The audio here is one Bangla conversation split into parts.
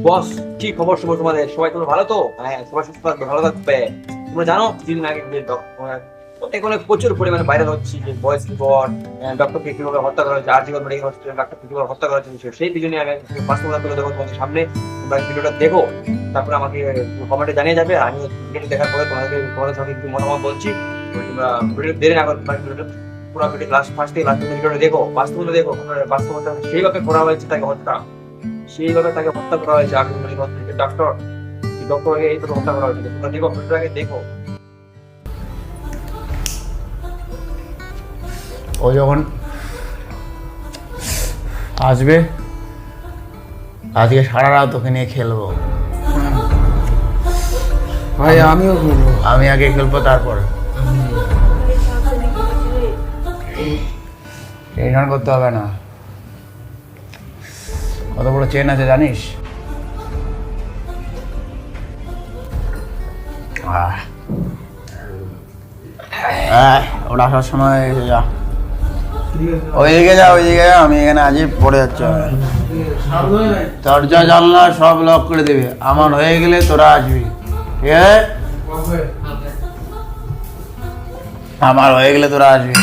বস, কি খবর? শুভ তোমাদের সবাই, তোমরা ভালো তো? হ্যাঁ, সবাই সুস্থ থাকবে, ভালো থাকবে। তোমরা জানো কিছুদিন আগে যে অনেক প্রচুর পরিমাণে ভাইরাল হচ্ছে যে বয়েস রিপোর্ট, ডক্টরকে কিভাবে হত্যা করা হয়েছে, আর্জিকল মেডিকেল হসপিটাল ডক্টরকে কিভাবে হত্যা করা হয়েছে, সেই ভিডিও নিয়ে আমি বাস্তবতা তুলে দেবো তোমাদের সামনে। তোমরা ভিডিওটা দেখো, তারপরে আমাকে কমেন্টে জানিয়ে যাবে। আমি ভিডিও দেখার পরে তোমাদের সঙ্গে কিছু মতামত বলছি। তো তোমরা ভিডিও দেরি না করো, ভিডিওটা পুরো ভিডিও ফার্স্ট থেকে লাস্ট ভিডিওটা দেখো, বাস্তবতা দেখো। বাস্তবতা সেইভাবে করা হয়েছে তাকে হত্যা, সেইভাবে তাকে হত্যা করা হয়েছে। আর্জিকল মেডিকেল হসপিটাল ডক্টরকে এইভাবে হত্যা করা হয়েছে। তোমরা দেখো, ভিডিওটাকে দেখো। ও যখন আসবে আজকে সারা রাত ওকে নিয়ে খেলবো। ভাই আমিও খেলবো। আমি আগে খেলবো, তারপর টেনশন করতে হবে না। কত বড় চেন আছে জানিস? ওটা আসার সময় যা, ওইদিকে যা, আমি এখানে আজই পড়ে যাচ্ছি। দরজা জানলা সব লক করে দেবে। আমার হয়ে গেলে তোরা আসবি, ঠিক আছে? আমার হয়ে গেলে তোরা আসবি।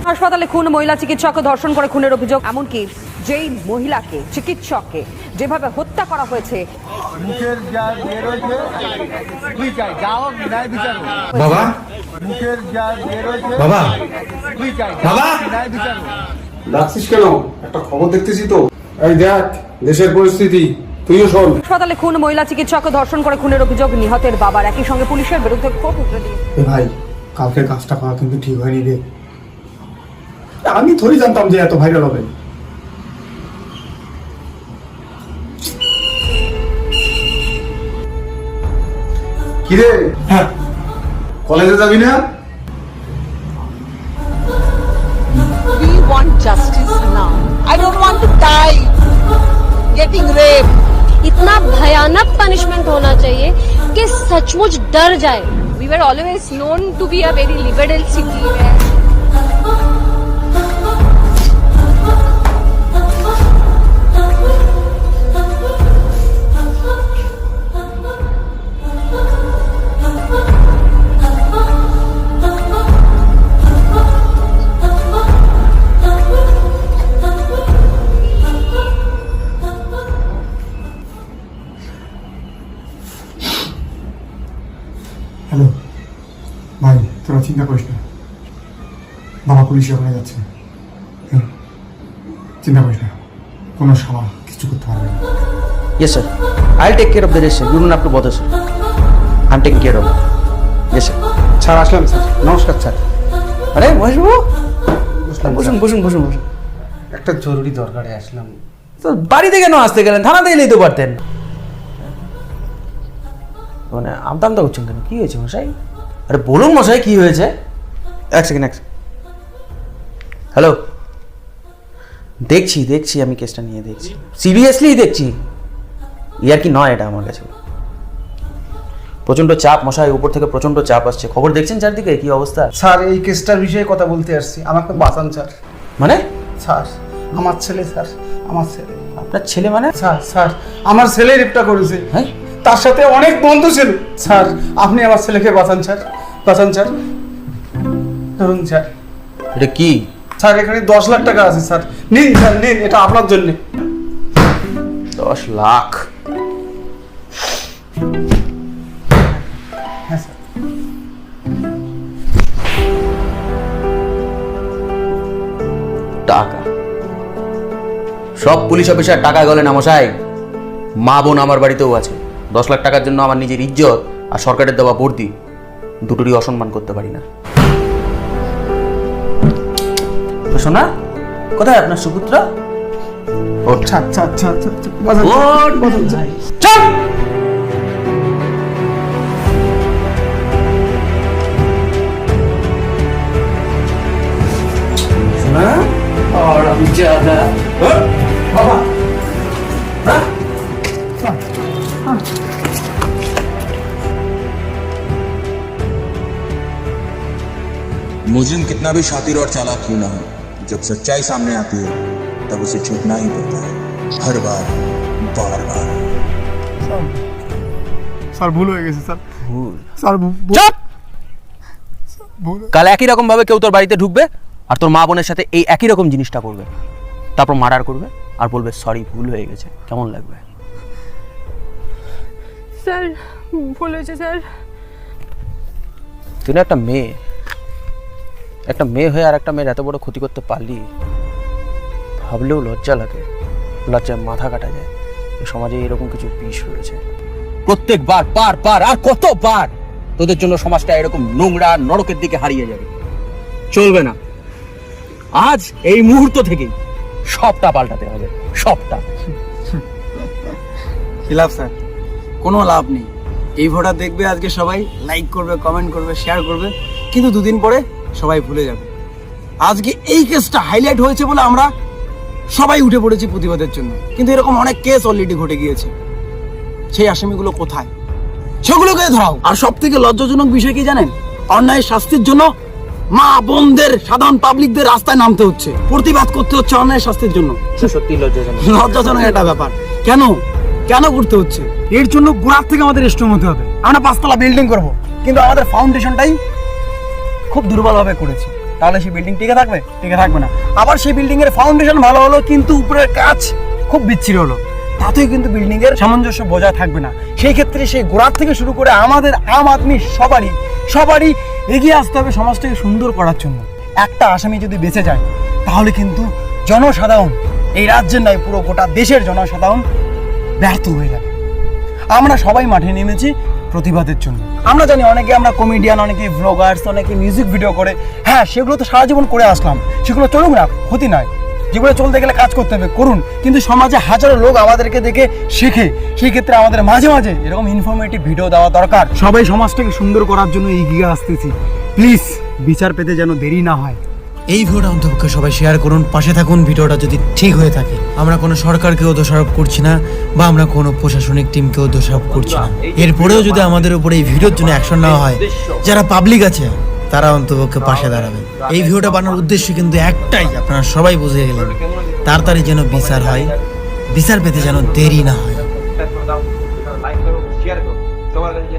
হাসপাতালে খুন, মহিলা চিকিৎসককে ধর্ষণ করে খুনের অভিযোগ। এমনকি যেই মহিলাকে, চিকিৎসককে যেভাবে হত্যা করা হয়েছে। মুখের যা বের হয়েছে তুই চাই যাও ন্যায় বিচার হোক। বাবা, মুখের যা বের হয়েছে বাবা, তুই চাই বাবা! ন্যায় বিচার হোক। ডাকছিস কেন? একটা খবর দেখতেছি তো। এই দেখ দেশের পরিস্থিতি, তুইও শোন। হাসপাতালে খুন, মহিলা চিকিৎসককে ধর্ষণ করে খুনের অভিযোগ নিহতের বাবার। একই সঙ্গে পুলিশের বিরুদ্ধে ক্ষোভ উগরে দিয়ে। ভাই, কালকের কাজটা করা কিন্তু ঠিক হয়নি রে। আমি থরি জানতাম যে এত ভাইরাল হবে। কিরে, হ্যাঁ, কলেজে যাবি না? We want justice now. I don't want to die getting raped. इतना भयानक पनिशमेंट होना चाहिए कि सचमुच डर जाए। We were always known to be a very liberal city where hello ভাই, তোরা চিন্তা করিস না, বাবা পুলিশে ওখানে যাচ্ছে। হ্যাঁ, চিন্তা করিস না, কোনো শালা কিছু করতে পারবে না। Yes, sir. I'll take care of the rest, sir. You don't have to bother, sir. I'm taking care of it. Yes, sir. Sir Aslam sir, নমস্কার স্যার। আরে মহেশবাবু, বুঝলাম বসুন স্যার। বসুন বসুন বসুন। একটা জরুরি দরকারে আসলাম। তো বাড়িতে কেন আসতে গেলেন? থানাতে এলেই তো পারতেন। মানে আমতামতা করছেন কেন? কি হয়েছে মশাই? আরে বলুন মশাই, কি হয়েছে? এক সেকেন্ড। হ্যালো, দেখছি আমি কেসটা নিয়ে দেখছি, সিরিয়াসলি দেখছি। ইয়ার কি নয় এটা আমার কাছে। প্রচন্ড চাপ মশাই, উপর থেকে প্রচন্ড চাপ আসছে। খবর দেখছেন চারদিকে কি অবস্থা? স্যার এই কেসটার বিষয়ে কথা বলতে আসছি, আমাকে বাঁচান স্যার। মানে স্যার আমার ছেলে, স্যার আমার ছেলে। আপনার ছেলে মানে? স্যার আমার ছেলে রেপটা করেছে। হ্যাঁ, তার সাথে অনেক বন্ধু ছিল। স্যার আপনি আমার ছেলেকে বাঁচান স্যার, বাঁচান স্যার। ধরুন স্যার, এটা কি? স্যার এখানে 10 লাখ টাকা আছে স্যার, নিন স্যার নিন, এটা আপনার জন্য। 10 লাখ। হ্যাঁ স্যার। টাকা, সব পুলিশ অফিসার টাকা গলে না মশাই। মা বোন আমার বাড়িতেও আছে। 10 লাখ টাকার জন্য আমার নিজের ইজ্জত আর সরকারের দেওয়া বর্দি দুটোরই অসম্মান করতে পারি না। তো শোনা, কোথায় আপনার সুপুত্র? আচ্ছা আচ্ছা আচ্ছা আচ্ছা আচ্ছা, বাজান ওঠ! বাজান স্যার। চল! শোনা, और अभी ज्यादा বাবা मुजरिम कितना भी शातिर और चालाक क्यों ना हो, जब सच्चाई सामने आती है तब उसे झुकना ही पड़ता है, हर बार, बार बार। স্যার ভুল হয়ে গেছে স্যার স্যার চুপ! ভুল কাল একই রকম ভাবে কেউ তোর বাড়িতে ঢুকবে আর তোর মা বোনের সাথে এই একই রকম জিনিসটা করবে, তারপর মার্ডার করবে আর বলবে সরি ভুল হয়ে গেছে। কেমন লাগবে? স্যার ভুল হয়েছে স্যার। তুই না একটা মেয়ে হয়ে আর একটা মেয়ের এত বড় ক্ষতি করতে পারলি, ভাবলেও লজ্জা লাগে, লজ্জায় মাথা কাটা যায়। এই সমাজে এরকম কিছু বিষ রয়েছে। প্রত্যেকবার বার আর কতবার তোদের জন্য সমাজটা এরকম নোংরা নরকের দিকে হারিয়ে যাবে। চলবে না। আজ এই মুহূর্ত থেকেই সবটা পাল্টাতে হবে, সবটা। লাভ স্যার, কোনো লাভ নেই। এই ভিডিওটা দেখবে আজকে সবাই, লাইক করবে, কমেন্ট করবে, শেয়ার করবে, কিন্তু দুদিন পরে সবাই ভুলে যাবে। আজকে এই কেসটা হাইলাইট হয়েছে বলে আমরা সবাই উঠে পড়েছি প্রতিবাদের জন্য, কিন্তু এরকম অনেক কেস অলরেডি ঘটে গিয়েছে। সেই আসামিগুলো কোথায়, সেগুলোকে ধরাও। আর সব থেকে লজ্জাজনক বিষয় কি জানেন? অন্যায় শাস্তির জন্য মা বোনদের, সাধারণ পাবলিকদের রাস্তায় নামতে হচ্ছে, প্রতিবাদ করতে হচ্ছে অন্যায় শাস্তির জন্য। সত্যি লজ্জাজনক। লজ্জাজনক একটা ব্যাপার। কেন কেন করতে হচ্ছে? এর জন্য গোড়ার থেকে আমাদের স্ট্রং হতে হবে। আমরা 5 তলা বিল্ডিং করব, কিন্তু আমাদের ফাউন্ডেশনটাই খুব দুর্বলভাবে করেছি। তাহলে সেই বিল্ডিং টিকে থাকবে? টিকে থাকবে না। আবার সেই বিল্ডিং এর ফাউন্ডেশন ভালো হলো, কিন্তু উপরের কাজ খুব বিচ্ছিরি হলো, তাতেই কিন্তু বিল্ডিং এর সামঞ্জস্য বজায় থাকবে না। সেই ক্ষেত্রে সেই গোড়ার থেকে শুরু করে আমাদের আম আদমি সবারই এগিয়ে আসতে হবে সমাজটাকে সুন্দর করার জন্য। একটা আসামি যদি বেঁচে যায়, তাহলে কিন্তু জনসাধারণ, এই রাজ্যের নয় পুরো গোটা দেশের জনসাধারণ ব্যর্থ হয়ে যাবে। আমরা সবাই মাঠে নেমেছি প্রতিবাদের জন্য। আমরা জানি অনেকে আমরা কমেডিয়ান, অনেকে ব্লগার্স, অনেকে মিউজিক ভিডিও করে। হ্যাঁ, সেগুলো তো সারা জীবন করে আসলাম, সেগুলো চলুক না, ক্ষতি নয়। জীবনে চলতে গেলে কাজ করতে হবে, করুন। কিন্তু সমাজে হাজারো লোক আমাদেরকে দেখে শেখে, সেই ক্ষেত্রে আমাদের মাঝে মাঝে এরকম ইনফরমেটিভ ভিডিও দেওয়া দরকার। সবাই সমাজটাকে সুন্দর করার জন্য এগিয়ে আসতেছি। প্লিজ বিচার পেতে যেন দেরি না হয়। এই ভিডিওটা অন্তপক্ষে সবাই শেয়ার করুন, পাশে থাকুন ভিডিওটা যদি ঠিক হয়ে থাকে। আমরা কোনো সরকারকেও দোষারোপ করছি না, বা আমরা কোনো প্রশাসনিক টিমকেও দোষারোপ করছি না। এরপরেও যদি আমাদের উপরে এই ভিডিওর জন্য অ্যাকশন নেওয়া হয়, যারা পাবলিক আছে তারা অন্তপক্ষে পাশে দাঁড়াবে। এই ভিডিওটা বানানোর উদ্দেশ্য কিন্তু একটাই, আপনারা সবাই বুঝে গেলেন। তাড়াতাড়ি যেন বিচার হয়, বিচার পেতে যেন দেরি না হয়। লাইক করো, শেয়ার করো, সবার কাছে